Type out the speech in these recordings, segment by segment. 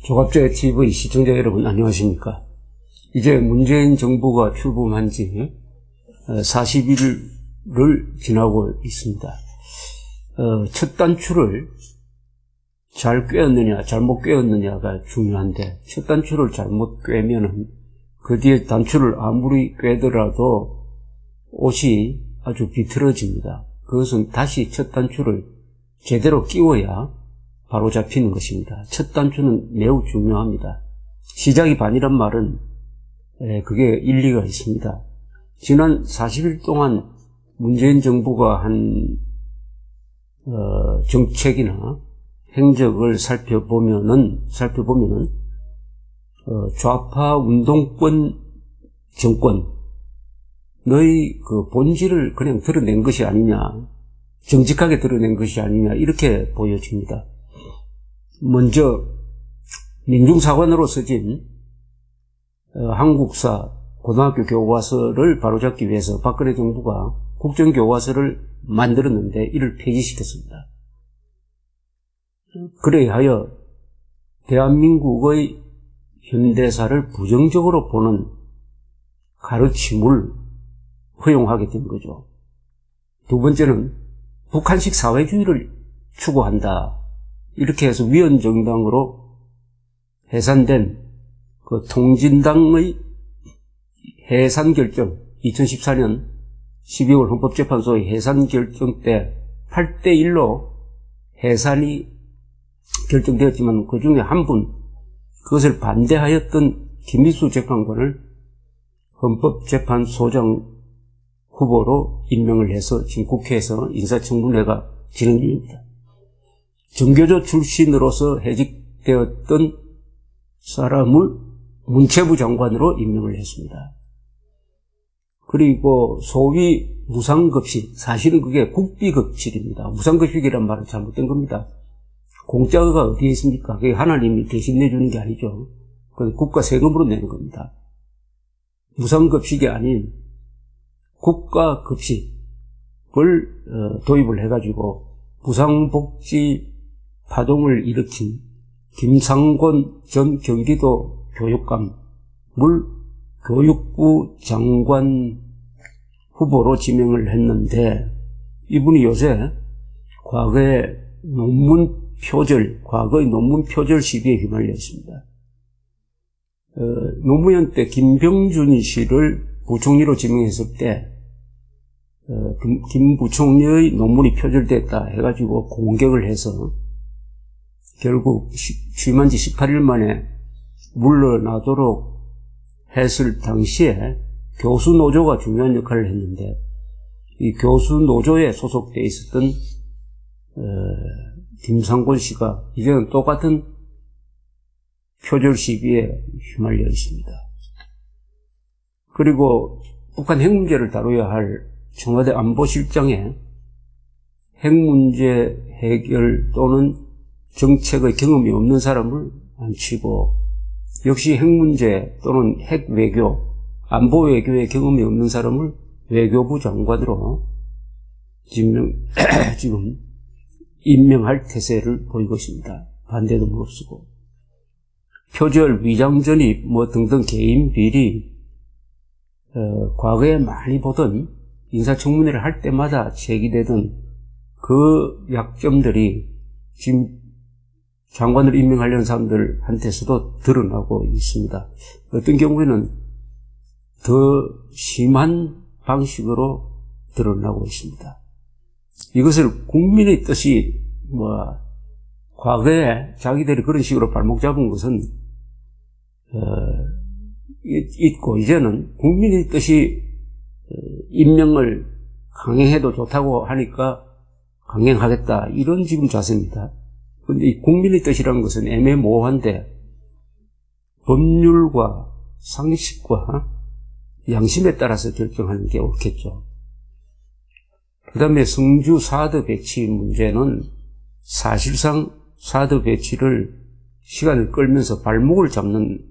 조갑조의 TV 시청자 여러분 안녕하십니까. 이제 문재인 정부가 출범한 지 40일을 지나고 있습니다. 첫 단추를 잘 꿰었느냐 잘못 꿰었느냐가 중요한데, 첫 단추를 잘못 꿰면은 그 뒤에 단추를 아무리 꿰더라도 옷이 아주 비틀어집니다. 그것은 다시 첫 단추를 제대로 끼워야 바로 잡히는 것입니다. 첫 단추는 매우 중요합니다. 시작이 반이란 말은 그게 일리가 있습니다. 지난 40일 동안 문재인 정부가 한 정책이나 행적을 살펴보면은 좌파 운동권 정권의 그 본질을 그냥 드러낸 것이 아니냐, 정직하게 드러낸 것이 아니냐, 이렇게 보여집니다. 먼저 민중사관으로 써진 한국사 고등학교 교과서를 바로잡기 위해서 박근혜 정부가 국정교과서를 만들었는데 이를 폐지시켰습니다. 그래야 하여 대한민국의 현대사를 부정적으로 보는 가르침을 허용하게 된 거죠. 두 번째는 북한식 사회주의를 추구한다, 이렇게 해서 위원정당으로 해산된 그 통진당의 해산결정, 2014년 12월 헌법재판소의 해산결정 때 8대1로 해산이 결정되었지만 그 중에 한 분, 그것을 반대하였던 김미수 재판관을 헌법재판소장 후보로 임명을 해서 지금 국회에서 인사청문회가 진행 중입니다. 정교조 출신으로서 해직되었던 사람을 문체부 장관으로 임명을 했습니다. 그리고 소위 무상급식, 사실은 그게 국비급식입니다. 무상급식이란 말은 잘못된 겁니다. 공짜가 어디에 있습니까? 그게 하나님이 대신 내주는 게 아니죠. 그건 국가 세금으로 내는 겁니다. 무상급식이 아닌 국가급식을 도입을 해가지고 무상복지 파동을 일으킨 김상곤 전 경기도 교육감을 교육부 장관 후보로 지명을 했는데, 이분이 요새 과거의 논문 표절 시비에 휘말려 있습니다. 노무현 때 김병준 씨를 부총리로 지명했을 때 김 부총리의 논문이 표절됐다 해가지고 공격을 해서 결국 취임한 지 18일 만에 물러나도록 했을 당시에 교수노조가 중요한 역할을 했는데, 이 교수노조에 소속되어 있었던 김상곤 씨가 이제는 똑같은 표절 시비에 휘말려 있습니다. 그리고 북한 핵 문제를 다뤄야 할 청와대 안보실장에 핵 문제 해결 또는 정책의 경험이 없는 사람을 앉히고, 역시 핵 문제 또는 핵 외교, 안보 외교의 경험이 없는 사람을 외교부 장관으로 지금 임명할 태세를 보이고 있습니다. 반대도 무릅쓰고. 표절, 위장전입 등등 개인 비리, 과거에 많이 보던 인사청문회를 할 때마다 제기되던 그 약점들이 지금 장관을 임명하려는 사람들한테서도 드러나고 있습니다. 어떤 경우에는 더 심한 방식으로 드러나고 있습니다. 이것을 국민의 뜻이 과거에 자기들이 그런 식으로 발목 잡은 것은 있고, 이제는 국민의 뜻이 임명을 강행해도 좋다고 하니까 강행하겠다, 이런 지금 자세입니다. 그런데 이 국민의 뜻이라는 것은 애매모호한데 법률과 상식과 양심에 따라서 결정하는 게 옳겠죠. 그 다음에 성주 사드 배치 문제는 사실상 사드 배치를 시간을 끌면서 발목을 잡는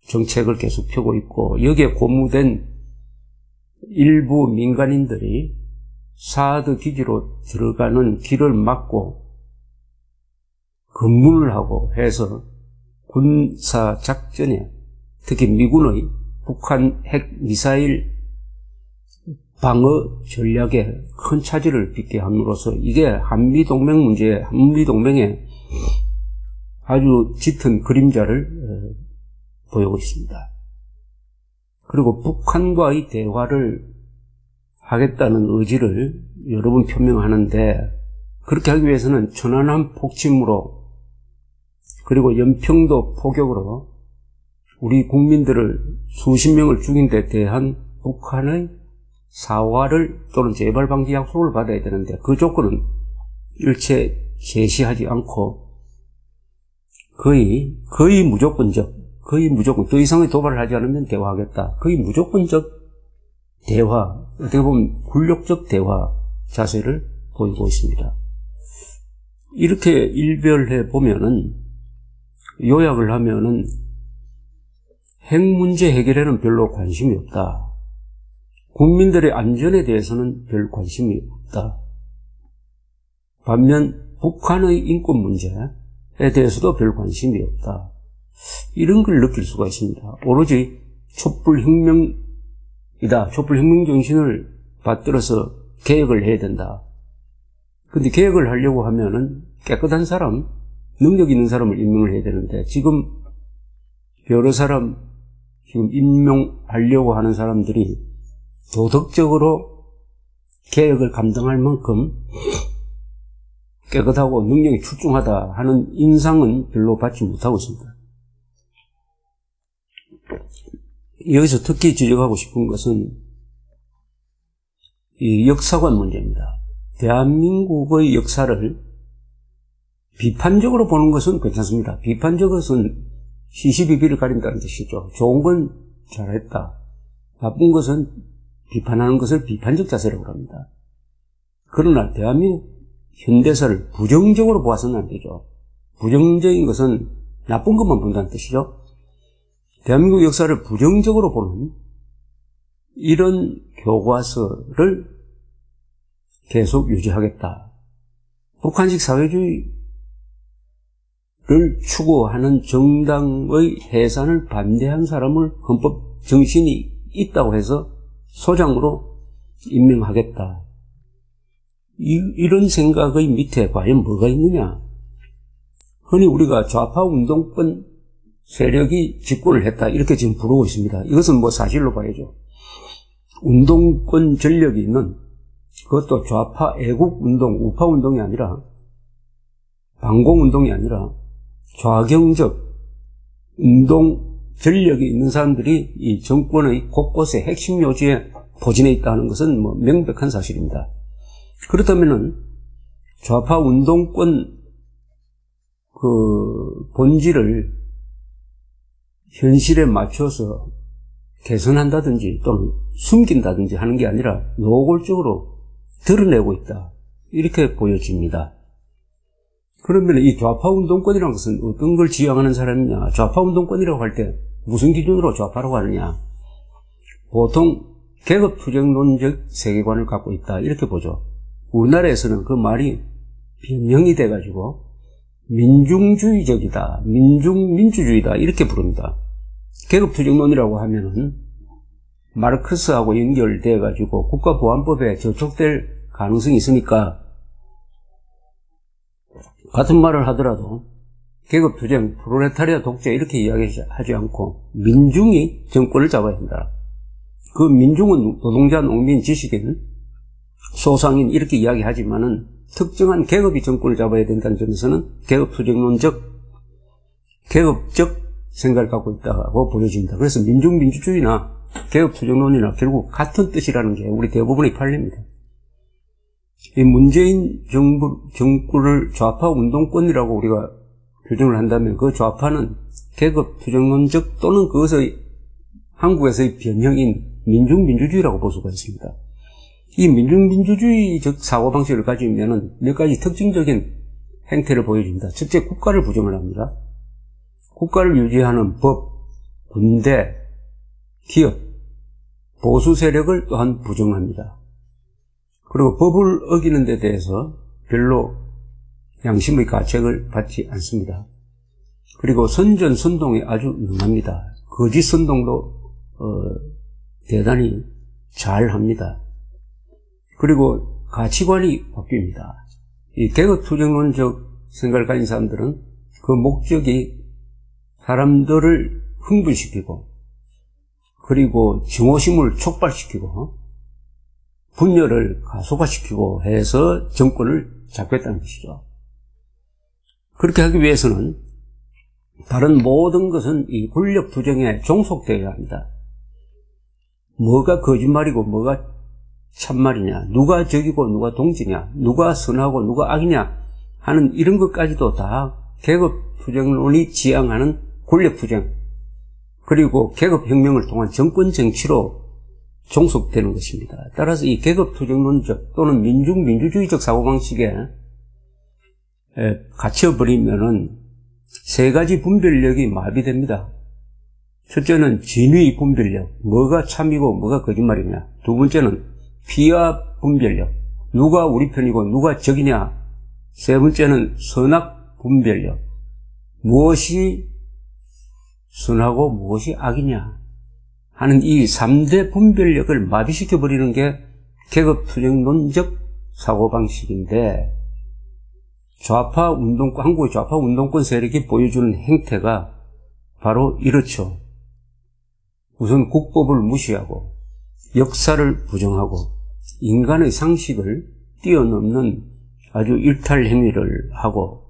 정책을 계속 펴고 있고, 여기에 고무된 일부 민간인들이 사드 기지로 들어가는 길을 막고 검문을 하고 해서 군사작전에 특히 미군의 북한 핵 미사일 방어 전략에 큰 차질을 빚게 함으로써 이게 한미동맹 문제에, 한미동맹에 아주 짙은 그림자를 보이고 있습니다. 그리고 북한과의 대화를 하겠다는 의지를 여러 번 표명하는데 그렇게 하기 위해서는 천안함 폭침으로 그리고 연평도 포격으로 우리 국민들을 수십 명을 죽인 데 대한 북한의 사과를 또는 재발 방지 약속을 받아야 되는데 그 조건은 일체 제시하지 않고 거의 무조건적, 더 이상의 도발을 하지 않으면 대화하겠다. 거의 무조건적 대화, 어떻게 보면 굴욕적 대화 자세를 보이고 있습니다. 이렇게 일별해 보면은, 요약을 하면은, 핵 문제 해결에는 별로 관심이 없다. 국민들의 안전에 대해서는 별 관심이 없다. 반면 북한의 인권 문제에 대해서도 별 관심이 없다. 이런 걸 느낄 수가 있습니다. 오로지 촛불혁명이다. 촛불혁명 정신을 받들어서 개혁을 해야 된다. 근데 개혁을 하려고 하면은 깨끗한 사람, 능력 있는 사람을 임명을 해야 되는데 지금 여러 사람 지금 임명하려고 하는 사람들이 도덕적으로 개혁을 감당할 만큼 깨끗하고 능력이 출중하다 하는 인상은 별로 받지 못하고 있습니다. 여기서 특히 지적하고 싶은 것은 이 역사관 문제입니다. 대한민국의 역사를 비판적으로 보는 것은 괜찮습니다. 비판적인 것은 시시비비를 가린다는 뜻이죠. 좋은 건 잘했다. 나쁜 것은 비판하는 것을 비판적 자세라고 합니다. 그러나 대한민국 현대사를 부정적으로 보아서는 안 되죠. 부정적인 것은 나쁜 것만 본다는 뜻이죠. 대한민국 역사를 부정적으로 보는 이런 교과서를 계속 유지하겠다. 북한식 사회주의를 추구하는 정당의 해산을 반대한 사람을 헌법 정신이 있다고 해서 소장으로 임명하겠다. 이런 생각의 밑에 과연 뭐가 있느냐? 흔히 우리가 좌파 운동권 세력이 집권을 했다. 이렇게 지금 부르고 있습니다. 이것은 뭐 사실로 봐야죠. 운동권 전력이 있는 그것도 좌파 애국 운동, 우파 운동이 아니라 반공 운동이 아니라 좌경적 운동 전력이 있는 사람들이 이 정권의 곳곳에 핵심 요지에 포진해 있다는 것은 뭐 명백한 사실입니다. 그렇다면은 좌파 운동권 그 본질을 현실에 맞춰서 개선한다든지 또는 숨긴다든지 하는 게 아니라 노골적으로 드러내고 있다. 이렇게 보여집니다. 그러면 이 좌파 운동권이라는 것은 어떤 걸 지향하는 사람이냐? 좌파 운동권이라고 할 때 무슨 기준으로 좌파라고 하느냐? 보통 계급투쟁론적 세계관을 갖고 있다. 이렇게 보죠. 우리나라에서는 그 말이 변형이 돼가지고 민중주의적이다, 민주주의다 이렇게 부릅니다. 계급투쟁론이라고 하면은 마르크스하고 연결돼가지고 국가보안법에 저촉될 가능성이 있으니까 같은 말을 하더라도 계급투쟁, 프롤레타리아 독재 이렇게 이야기하지 않고 민중이 정권을 잡아야 한다. 그 민중은 노동자, 농민, 지식인, 소상인 이렇게 이야기하지만은 특정한 계급이 정권을 잡아야 된다는 점에서는 계급투쟁론적, 계급적 생각을 갖고 있다고 보여집니다. 그래서 민중민주주의나 계급투쟁론이나 결국 같은 뜻이라는 게 우리 대부분의 판례입니다. 이 문재인 정부를 좌파 운동권이라고 우리가 규정을 한다면 그 좌파는 계급투쟁론적 또는 그것의 한국에서의 변형인 민중민주주의라고 볼 수가 있습니다. 이 민중민주주의적 사고방식을 가지면은 몇 가지 특징적인 행태를 보여줍니다. 첫째, 국가를 부정을 합니다. 국가를 유지하는 법, 군대, 기업, 보수 세력을 또한 부정합니다. 그리고 법을 어기는 데 대해서 별로 양심의 가책을 받지 않습니다. 그리고 선전선동이 아주 능합니다. 거짓 선동도 대단히 잘합니다. 그리고 가치관이 바뀝니다. 이 계급투쟁론적 생각을 가진 사람들은 그 목적이 사람들을 흥분시키고 그리고 증오심을 촉발시키고 분열을 가속화시키고 해서 정권을 잡겠다는 것이죠. 그렇게 하기 위해서는 다른 모든 것은 이 권력투쟁에 종속되어야 합니다. 뭐가 거짓말이고 뭐가 참말이냐, 누가 적이고 누가 동지냐, 누가 선하고 누가 악이냐 하는 이런 것까지도 다 계급투쟁론이 지향하는 권력투쟁 그리고 계급혁명을 통한 정권정치로 종속되는 것입니다. 따라서 이 계급투쟁론적 또는 민중민주주의적 사고방식에 갇혀버리면은 세 가지 분별력이 마비됩니다. 첫째는 진위 분별력, 뭐가 참이고 뭐가 거짓말이냐. 두 번째는 비하 분별력, 누가 우리 편이고 누가 적이냐. 세 번째는 선악 분별력, 무엇이 선하고 무엇이 악이냐 하는 이 3대 분별력을 마비시켜버리는 게 계급투쟁론적 사고방식인데 한국의 좌파 운동권 세력이 보여주는 행태가 바로 이렇죠. 우선 국법을 무시하고 역사를 부정하고 인간의 상식을 뛰어넘는 아주 일탈 행위를 하고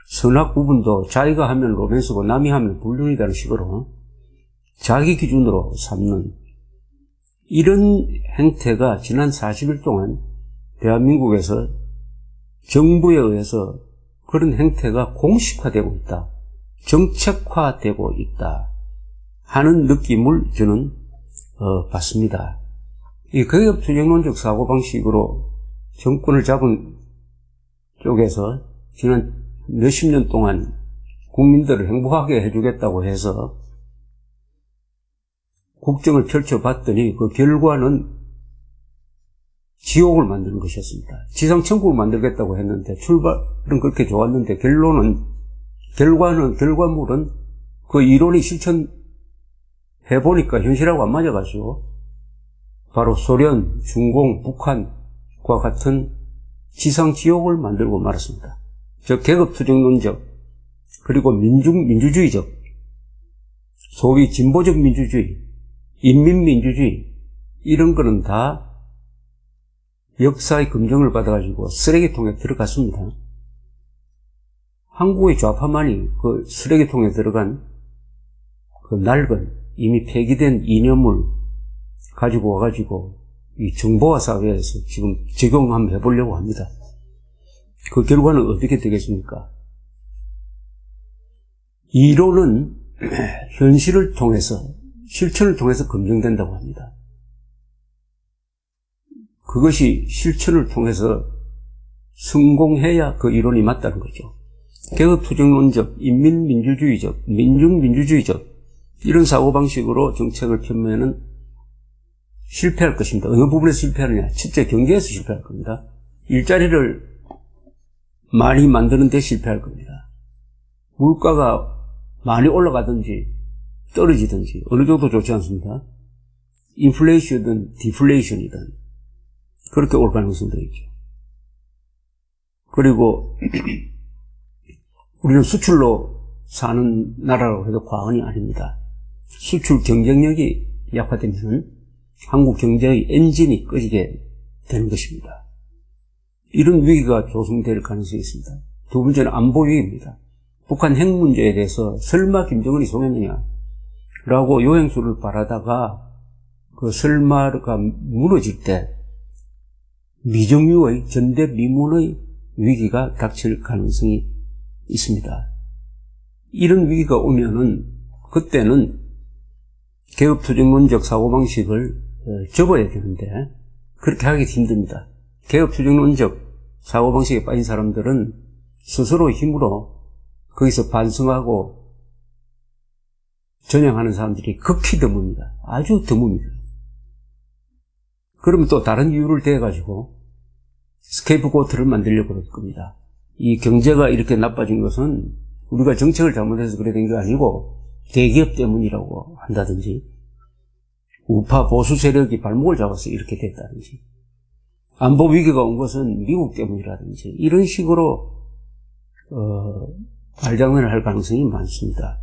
선악 구분도 자기가 하면 로맨스고 남이 하면 불륜이라는 식으로 자기 기준으로 삼는 이런 행태가 지난 40일 동안 대한민국에서 정부에 의해서 그런 행태가 공식화되고 있다, 정책화되고 있다 하는 느낌을 저는 받습니다. 이 계급투쟁론적 사고방식으로 정권을 잡은 쪽에서 지난 몇십 년 동안 국민들을 행복하게 해주겠다고 해서 국정을 펼쳐봤더니 그 결과는 지옥을 만드는 것이었습니다. 지상천국을 만들겠다고 했는데 출발은 그렇게 좋았는데 결과물은 그 이론이 실천해보니까 현실하고 안 맞아가지고 바로 소련, 중공, 북한과 같은 지상지옥을 만들고 말았습니다. 즉 계급투쟁론적 그리고 민주주의적 소위 진보적 민주주의, 인민민주주의 이런 거는 다 역사의 검증을 받아가지고 쓰레기통에 들어갔습니다. 한국의 좌파만이 그 쓰레기통에 들어간 그 낡은 이미 폐기된 이념을 가지고 와가지고 이 정보화 사회에서 지금 적용 한번 해보려고 합니다. 그 결과는 어떻게 되겠습니까? 이론은 현실을 통해서 실천을 통해서 검증된다고 합니다. 그것이 실천을 통해서 성공해야 그 이론이 맞다는 거죠. 계급투쟁론적, 인민민주주의적, 민중민주주의적 이런 사고방식으로 정책을 펴면은 실패할 것입니다. 어느 부분에서 실패하느냐? 첫째, 경제에서 실패할 겁니다. 일자리를 많이 만드는 데 실패할 겁니다. 물가가 많이 올라가든지 떨어지든지 어느 정도 좋지 않습니다. 인플레이션이든 디플레이션이든 그렇게 올 가능성도 있죠. 그리고 우리는 수출로 사는 나라라고 해도 과언이 아닙니다. 수출 경쟁력이 약화되면 한국 경제의 엔진이 꺼지게 되는 것입니다. 이런 위기가 조성될 가능성이 있습니다. 두 번째는 안보 위기입니다. 북한 핵 문제에 대해서 설마 김정은이 속였느냐라고 요행수를 바라다가 그 설마가 무너질 때 미정유의 전대미문의 위기가 닥칠 가능성이 있습니다. 이런 위기가 오면은 그때는 계급투쟁론적 사고방식을 접어야 되는데 그렇게 하기 힘듭니다. 계급투쟁론적 사고방식에 빠진 사람들은 스스로 힘으로 거기서 반성하고 전향하는 사람들이 극히 드뭅니다. 아주 드뭅니다. 그러면 또 다른 이유를 대가지고 스케이프고트를 만들려고 그럴 겁니다. 이 경제가 이렇게 나빠진 것은 우리가 정책을 잘못해서 그래 된 게 아니고 대기업 때문이라고 한다든지, 우파 보수 세력이 발목을 잡아서 이렇게 됐다든지, 안보 위기가 온 것은 미국 때문이라든지, 이런 식으로 발장난을 할 가능성이 많습니다.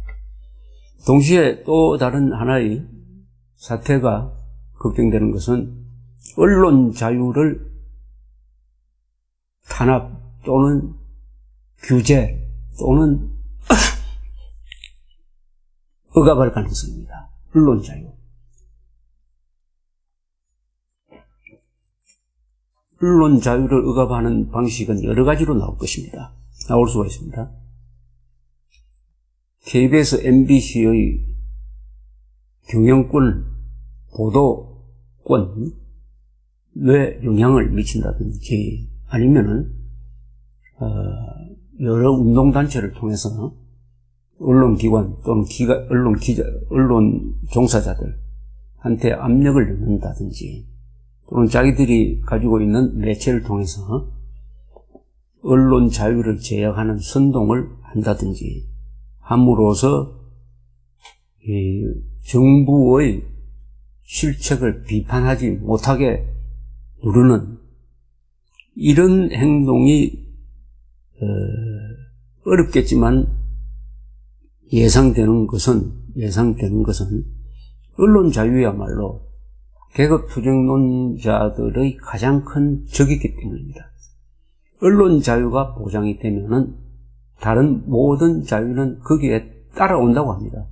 동시에 또 다른 하나의 사태가 걱정되는 것은 언론 자유를 탄압 또는 규제 또는 억압할 가능성입니다. 언론 자유. 언론 자유를 억압하는 방식은 여러 가지로 나올 수가 있습니다. KBS, MBC의 경영권, 보도권에 영향을 미친다든지, 아니면은 여러 운동단체를 통해서 언론기관 또는 언론 종사자들한테 압력을 넣는다든지, 또는 자기들이 가지고 있는 매체를 통해서 언론 자유를 제약하는 선동을 한다든지 함으로써 이 정부의 실책을 비판하지 못하게 누르는 이런 행동이 어렵겠지만 예상되는 것은 언론 자유야말로 계급 투쟁론자들의 가장 큰 적이기 때문입니다. 언론 자유가 보장이 되면은 다른 모든 자유는 거기에 따라온다고 합니다.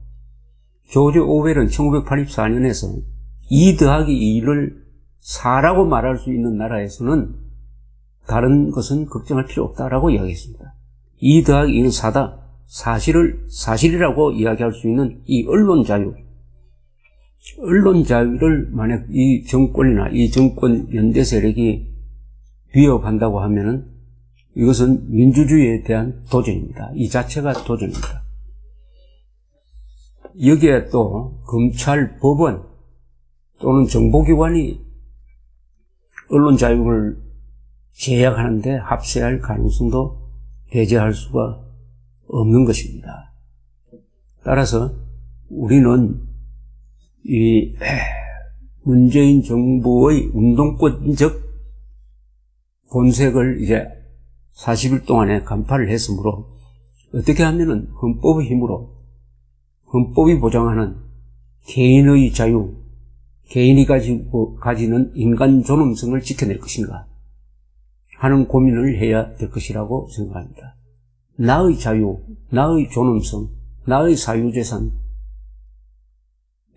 조지 오웰은 1984년에서 2 더하기 2를 4라고 말할 수 있는 나라에서는 다른 것은 걱정할 필요 없다라고 이야기했습니다. 2 더하기 2는 4다. 사실이라고 이야기할 수 있는 이 언론 자유를 만약 이 정권이나 이 정권 연대 세력이 위협한다고 하면은 이것은 민주주의에 대한 도전입니다. 이 자체가 도전입니다. 여기에 또 검찰, 법원 또는 정보기관이 언론 자유를 제약하는데 합세할 가능성도 배제할 수가 없는 것입니다. 따라서 우리는 이 문재인 정부의 운동권적 본색을 이제 40일 동안에 간파를 했으므로 어떻게 하면은 헌법의 힘으로 헌법이 보장하는 개인의 자유, 개인이 가지는 인간 존엄성을 지켜낼 것인가 하는 고민을 해야 될 것이라고 생각합니다. 나의 자유, 나의 존엄성, 나의 사유재산,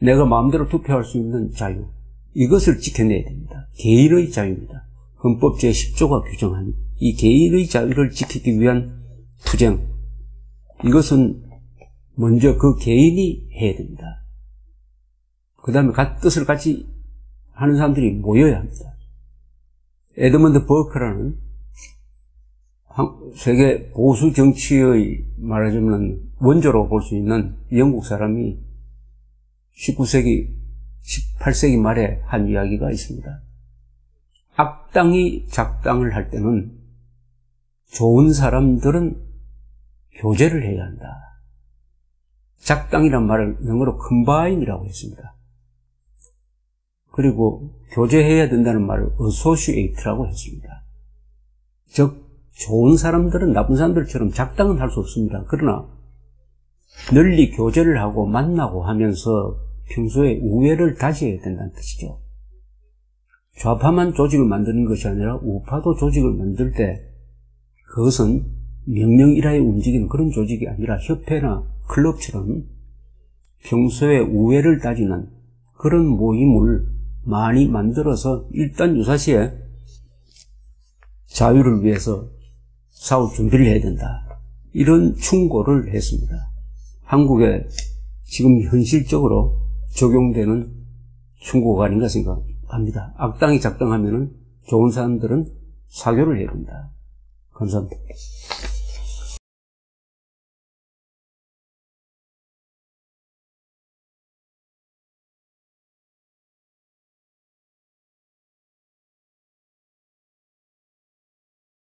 내가 마음대로 투표할 수 있는 자유, 이것을 지켜내야 됩니다. 개인의 자유입니다. 헌법 제10조가 규정한 이 개인의 자유를 지키기 위한 투쟁, 이것은 먼저 그 개인이 해야 됩니다. 그 다음에 뜻을 같이 하는 사람들이 모여야 합니다. 에드먼드 버크라는 세계 보수 정치의 말하자면 원조로 볼 수 있는 영국 사람이 19세기, 18세기 말에 한 이야기가 있습니다. 악당이 작당을 할 때는 좋은 사람들은 교제를 해야 한다. 작당이란 말을 영어로 컴바인이라고 했습니다. 그리고 교제해야 된다는 말을 associate라고 했습니다. 즉 좋은 사람들은 나쁜 사람들처럼 작당은 할 수 없습니다. 그러나 널리 교제를 하고 만나고 하면서 평소에 우애를 다져야 된다는 뜻이죠. 좌파만 조직을 만드는 것이 아니라 우파도 조직을 만들 때 그것은 명령일하에 움직이는 그런 조직이 아니라 협회나 클럽처럼 평소에 우애를 다지는 그런 모임을 많이 만들어서 일단 유사시에 자유를 위해서 싸울 준비를 해야 된다. 이런 충고를 했습니다. 한국에 지금 현실적으로 적용되는 충고가 아닌가 생각합니다. 악당이 작당하면은 좋은 사람들은 사교를 해야 된다. 감사합니다.